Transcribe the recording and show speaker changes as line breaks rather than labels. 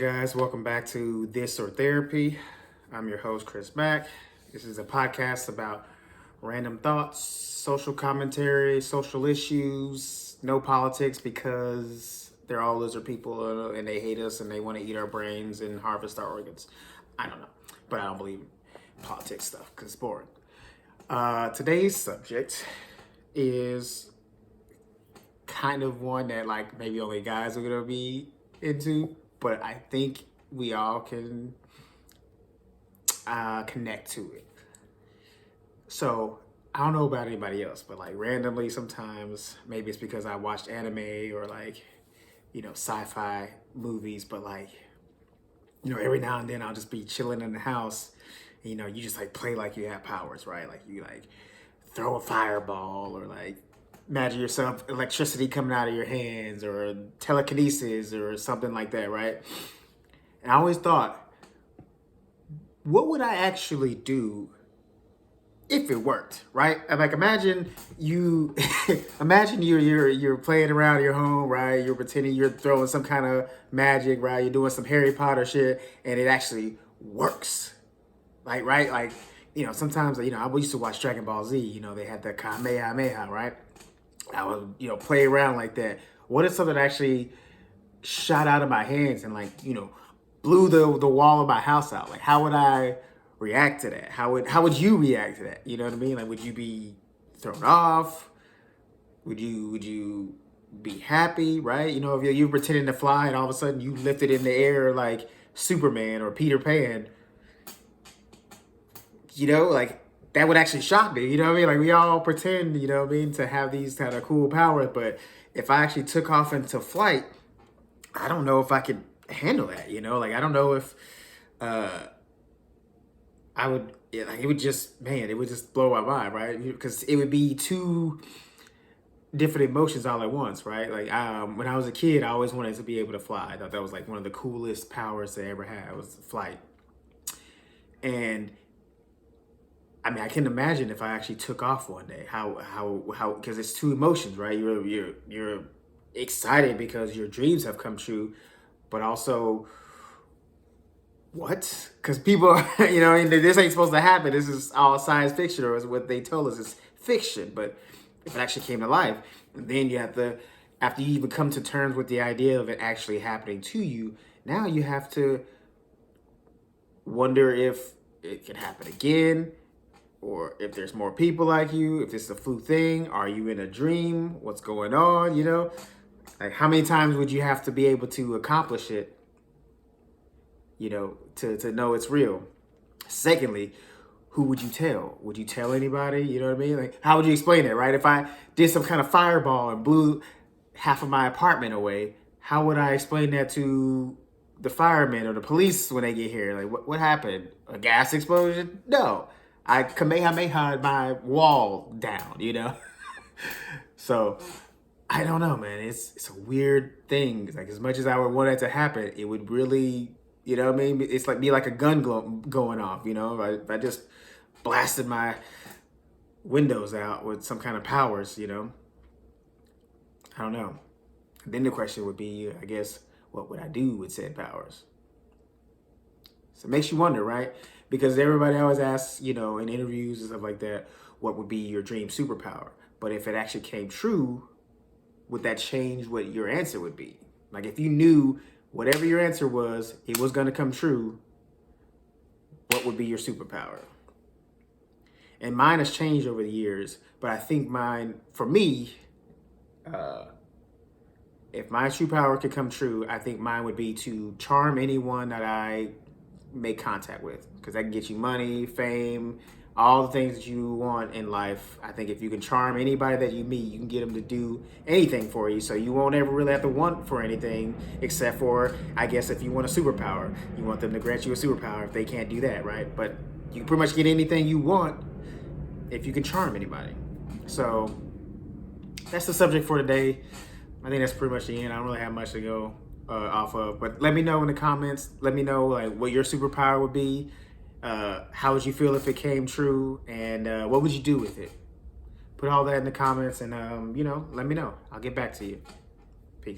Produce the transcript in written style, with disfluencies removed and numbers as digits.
Guys, welcome back to This or Therapy. I'm your host, Chris Mack. This is a podcast about random thoughts, social commentary, social issues, no politics because they're all lizard people and they hate us and they want to eat our brains and harvest our organs. I don't know, but I don't believe in politics stuff because it's boring. Today's subject is kind of one that like maybe only guys are going to be into, but I think we all can connect to it. So I don't know about anybody else, but like randomly sometimes, maybe it's because I watched anime or like, sci-fi movies, but like, every now and then I'll just be chilling in the house. And, you just like play like you have powers, right? Like you like throw a fireball or like imagine yourself electricity coming out of your hands or telekinesis or something like that, right? And I always thought, what would I actually do if it worked, right? And like imagine you imagine you're playing around your home, right? You're pretending you're throwing some kind of magic, right? You're doing some Harry Potter shit and it actually works. Like, right? Like, sometimes, I used to watch Dragon Ball Z, they had the Kamehameha, right? I would, play around like that. What if something actually shot out of my hands and like, blew the wall of my house out? Like, how would I react to that? How would you react to that? You know what I mean? Like, would you be thrown off? Would you be happy, right? If you're pretending to fly and all of a sudden you lift it in the air like Superman or Peter Pan, like that would actually shock me, Like we all pretend, to have these kind of cool powers, but if I actually took off into flight, I don't know if I could handle that, Like I don't know if I would, it would just blow my mind, right? Because it would be two different emotions all at once, right? Like when I was a kid, I always wanted to be able to fly. I thought that was like one of the coolest powers to ever have was flight. And I mean, I can imagine if I actually took off one day, how because it's two emotions, right? You're excited because your dreams have come true, but also what? Because people, this ain't supposed to happen. This is all science fiction, or is what they told us is fiction. But if it actually came to life, then you have to, after you even come to terms with the idea of it actually happening to you, now you have to wonder if it can happen again. Or if there's more people like you, if it's a fluke thing, are you in a dream? What's going on? Like how many times would you have to be able to accomplish it, to know it's real? Secondly, who would you tell? Would you tell anybody? You know what I mean? Like how would you explain it, right? If I did some kind of fireball and blew half of my apartment away, how would I explain that to the firemen or the police when they get here? Like what happened? A gas explosion? No. I Kamehameha my wall down, So I don't know, man. It's a weird thing. It's like as much as I would want it to happen, it would really, It's like be like a gun going off, If I just blasted my windows out with some kind of powers, I don't know. And then the question would be, I guess, what would I do with said powers? So it makes you wonder, right? Because everybody always asks, in interviews and stuff like that, what would be your dream superpower? But if it actually came true, would that change what your answer would be? Like if you knew whatever your answer was, it was going to come true, what would be your superpower? And mine has changed over the years, but I think mine, for me, if my superpower could come true, I think mine would be to charm anyone that I make contact with, because that can get you money, fame, all the things that you want in life. I think if you can charm anybody that you meet, you can get them to do anything for you, so you won't ever really have to want for anything, except for, I guess, if you want a superpower, you want them to grant you a superpower if they can't do that, right? But you can pretty much get anything you want if you can charm anybody. So that's the subject for today. I think that's pretty much the end. I don't really have much to go off of, but let me know in the comments. Let me know like what your superpower would be. How would you feel if it came true, and what would you do with it? Put all that in the comments, and let me know. I'll get back to you.